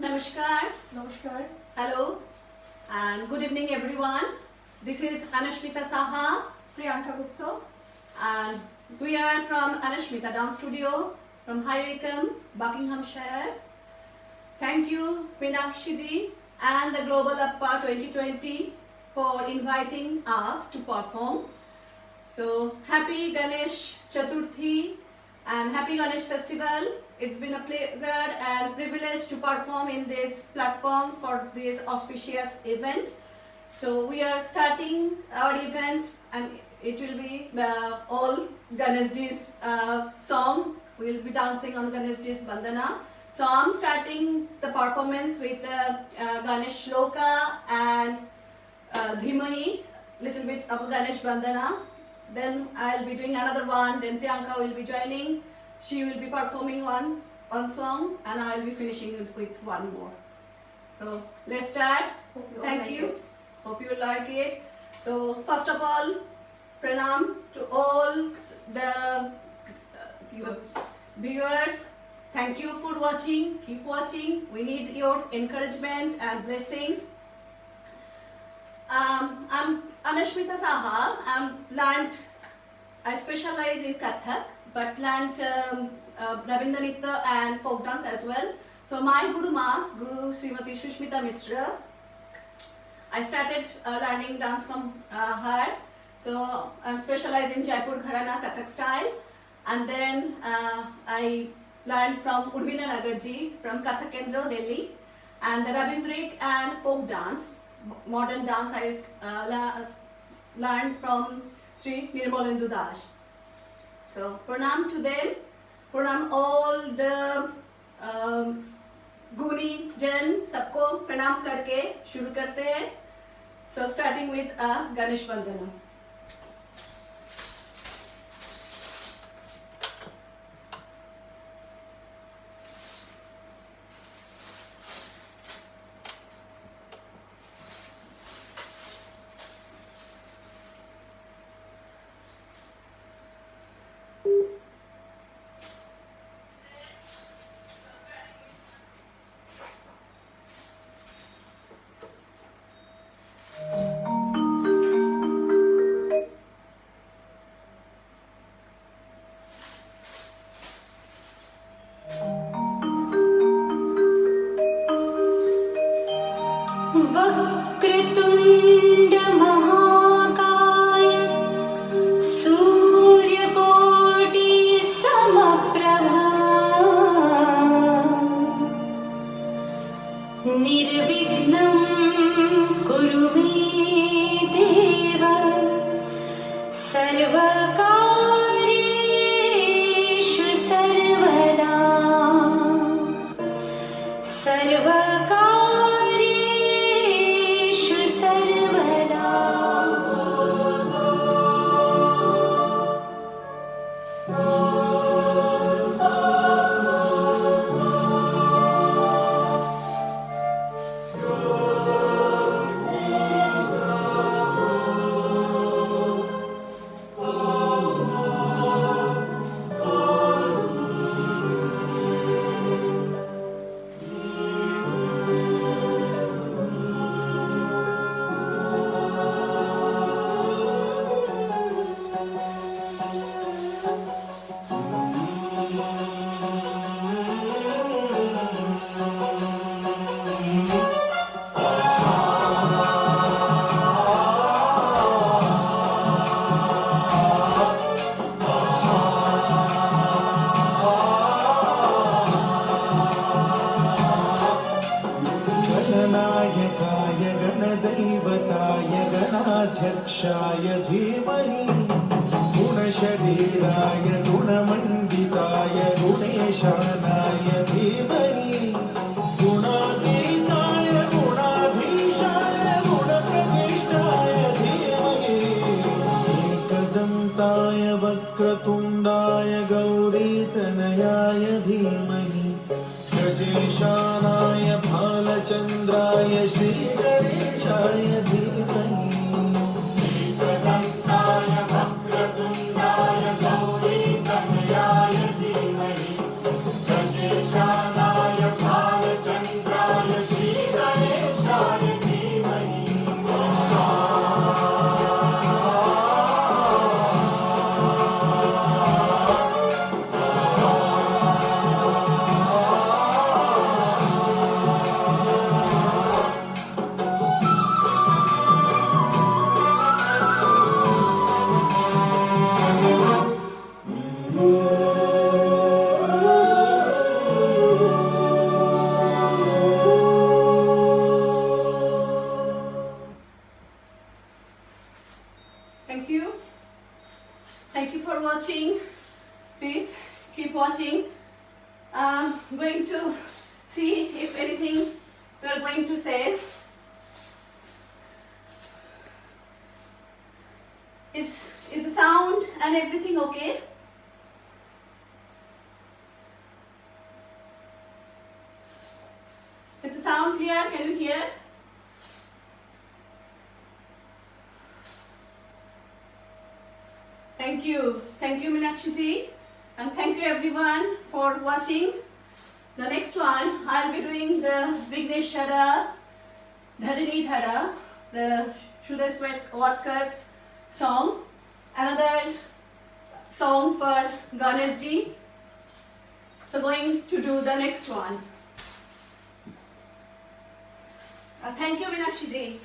Namaskar. Namaskar. Hello and good evening everyone. This is Anashmita Saha Priyanka Gupta. and we are from Anashmita Dance Studio from High Wycombe, Buckinghamshire. Thank you Meenakshi ji and the Global Appa 2020 for inviting us to perform. So happy Ganesh Chaturthi and happy Ganesh Festival. It's been a pleasure and privilege to perform in this platform for this auspicious event. So we are starting our event and it will be all Ganesh ji's song. We will be dancing on Ganesh ji's Bandana. So I'm starting the performance with Ganesh Shloka and Dhimahi, little bit of Ganesh Bandana. Then I'll be doing another one. Then Priyanka will be joining. She will be performing one song and I will be finishing it with one more. So let's start. Thank you. Hope you like it. So first of all, pranam to all the viewers. Thank you for watching. Keep watching. We need your encouragement and blessings. I'm Anashmita Saha. I specialize in Kathak, but learned Rabindra Nitya and folk dance as well. So my Guru Srimati Shushmita Mishra, I started learning dance from her. So I'm specialized in Jaipur Gharana Kathak style, and then I learned from Urmila Nagarji from Kathak Kendra, Delhi, and the Rabindric and folk dance, modern dance I learned from Sri Nirmalendu Das. So pranam to them, pranam all the Guni Jan, सबको प्रणाम करके शुरू करते हैं. So starting with a Ganesh Bandana. वक्रतुण्ड महाकाय सूर्यकोटि समप्रभा निर्विघ्नं कुरु मे देव सर्वकार्येषु सर्वदा गणाध्यक्षाय धीमहि गुणशरीराय गुणमण्डिताय गुणेशानाय धीमहि गुणातीताय गुणाधीशाय गुणप्रविष्टाय धीमहि एकदन्ताय वक्रतुण्डाय गौरीतनयाय धीमहि गजेशानाय भालचन्द्राय श्रीगणेशाय धीमहि एकदन्ताय वक्रतुण्डाय गौरीतनयाय धीमहि गजेशानाय भालचन्द्राय going to see if anything we are going to say. Is the sound and everything okay? Is the sound clear? Can you hear? Thank you Meenakshi ji, and thank you everyone for watching. The next one, I'll be doing the Vigneshwara Dharini Dhara, the Sugar Sweat Workers song. Another song for Ganesh ji. So going to do the next one. Thank you Meenakshi ji.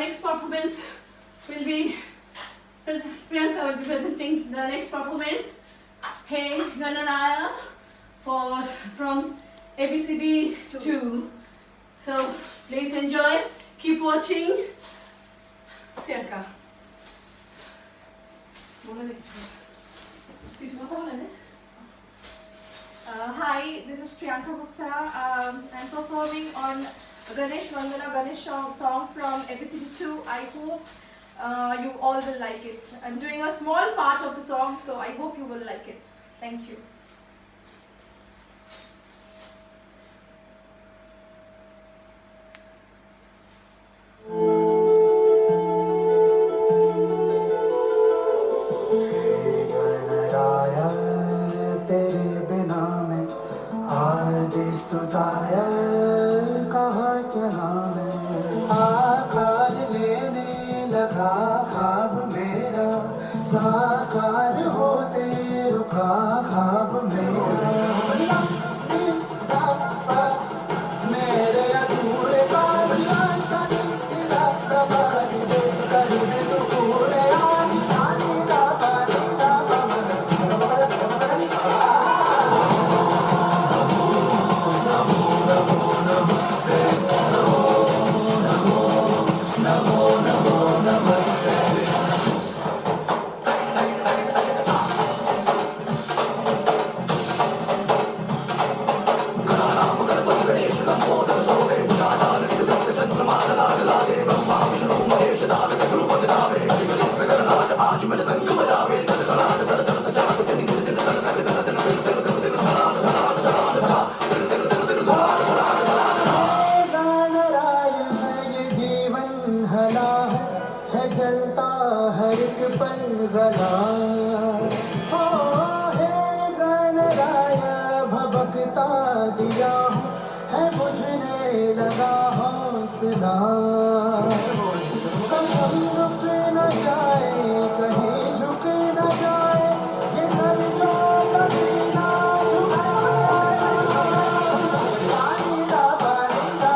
next performance will be Priyanka will be presenting the next performance. Hey Ganaraya from ABCD 2. So please enjoy. Keep watching. Priyanka. Hi, this is Priyanka Gupta. I'm performing on Ganesh Vandana Ganesh song from episode 2. I hope you all will like it. I'm doing a small part of the song, so I hope you will like it. Thank you. Ganaraya तेरे बिना मैं आदि स्तुताया कहाँ चला मैं आकार लेने लगा ख्वाब मेरा साकार होते रुका ख्वाब मेरा मेरे अधूरे काज सानी तेरा दबाज दे कर दे तू पूरे आज सानी दबाज जलता हर एक पल गला हो हे गणराया भबकता दिया हूँ है बुझने लगा हौसला कहीं रुक न जाए कहीं झुक न जाए ये सर जो कभी ना झुकाए नीला बालीला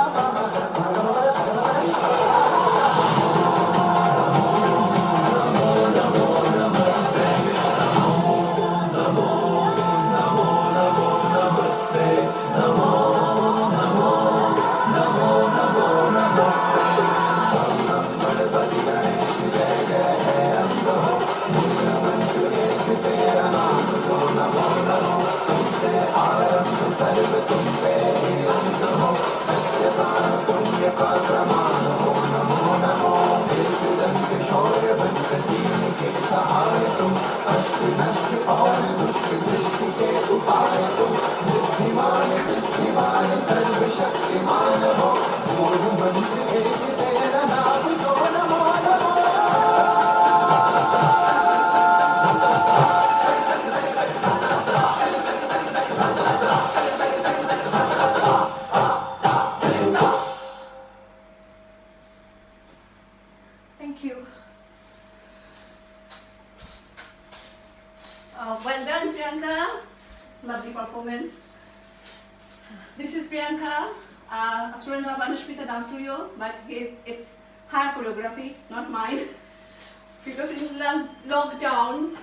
Thank you. Well done, Priyanka. Lovely performance. This is Priyanka, a student of Anushmita Dance Studio, but it's her choreography, not mine. Because in lockdown,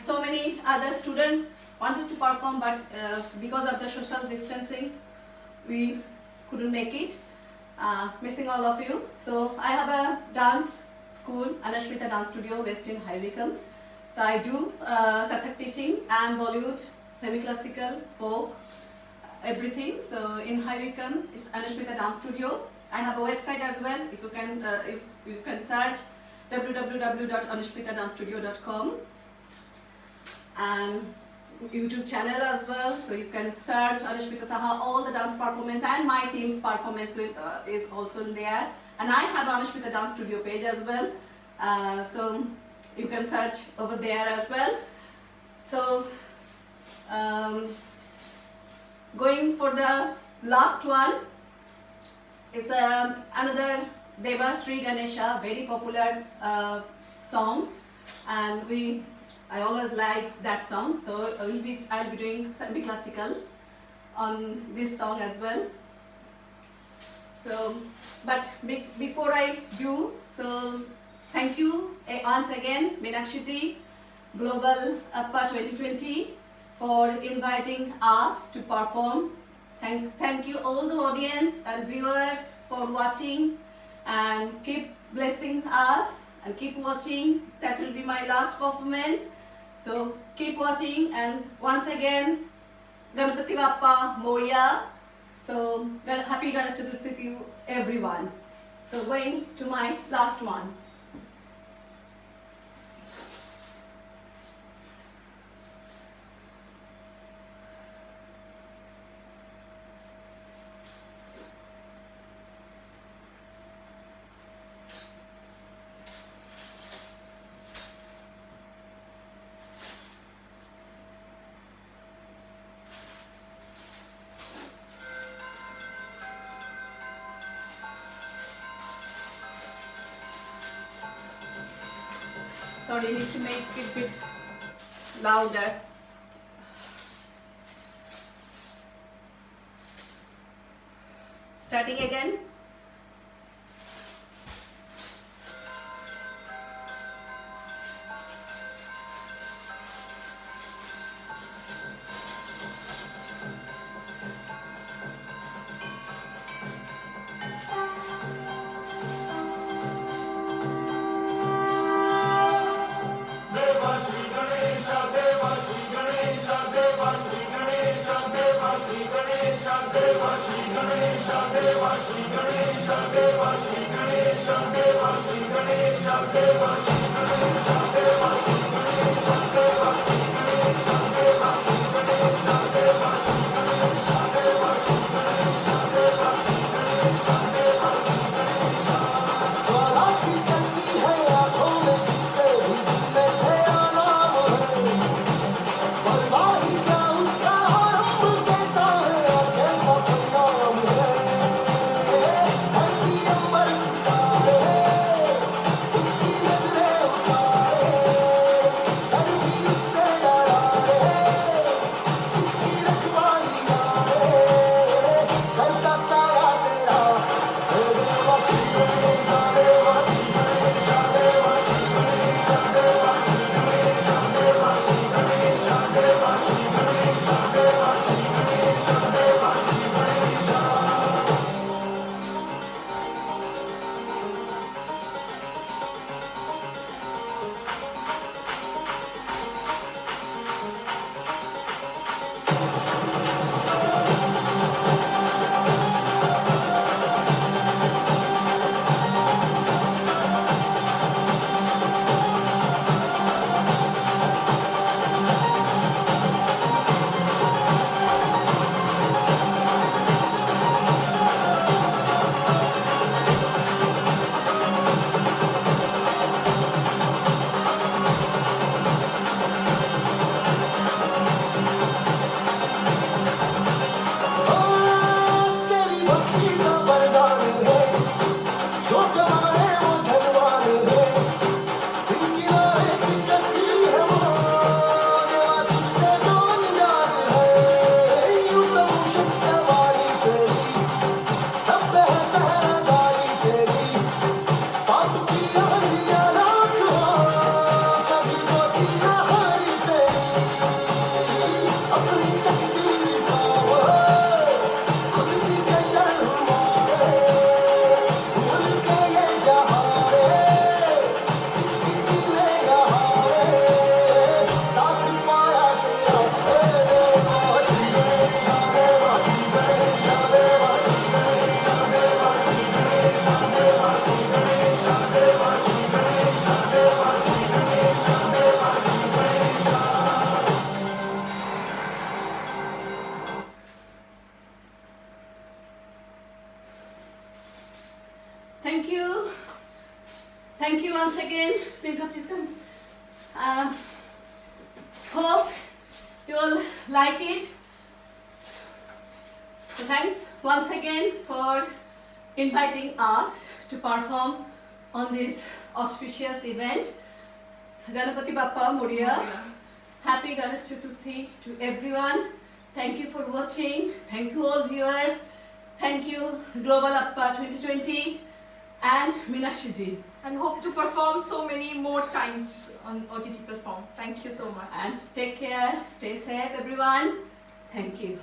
so many other students wanted to perform, but because of the social distancing, we couldn't make it. Missing all of you. So I have a dance school, Anushmita Dance Studio, based in High Wycombe. So I do Kathak teaching and Bollywood, semi-classical, folk, everything. So in High Wycombe, it's Anushmita Dance Studio. I have a website as well. If you can search www.anushmitadancstudio.com, and YouTube channel as well. So you can search Anushmita Saha. All the dance performance and my team's performance is also in there. And I have Anushmita Dance Studio page as well. So you can search over there as well. So going for the last one is another Deva Sri Ganesha, very popular song, and I always like that song. So I'll be doing semi-classical on this song as well. So, but before I do, So thank you once again, Meenakshi ji, Global Appa 2020, for inviting us to perform. Thank you all the audience and viewers for watching, and keep blessing us and keep watching. That will be my last performance. So keep watching, and once again, Ganapati Bappa Moria. So happy Ganesh Chaturthi to you everyone. So going to my last one. Sorry, need to make it a bit louder. Starting again. Thank you. Thank you once again. Priyanka, please come. Hope you all like it. So thanks once again for inviting us to perform on this auspicious event. Ganapati Bappa Moria. Happy Ganesh Chaturthi to everyone. Thank you for watching. Thank you all viewers. Thank you Global Appa 2020 and Meenakshi ji. and hope to perform so many more times on OTT platform. Thank you so much. And take care. Stay safe, everyone. Thank you.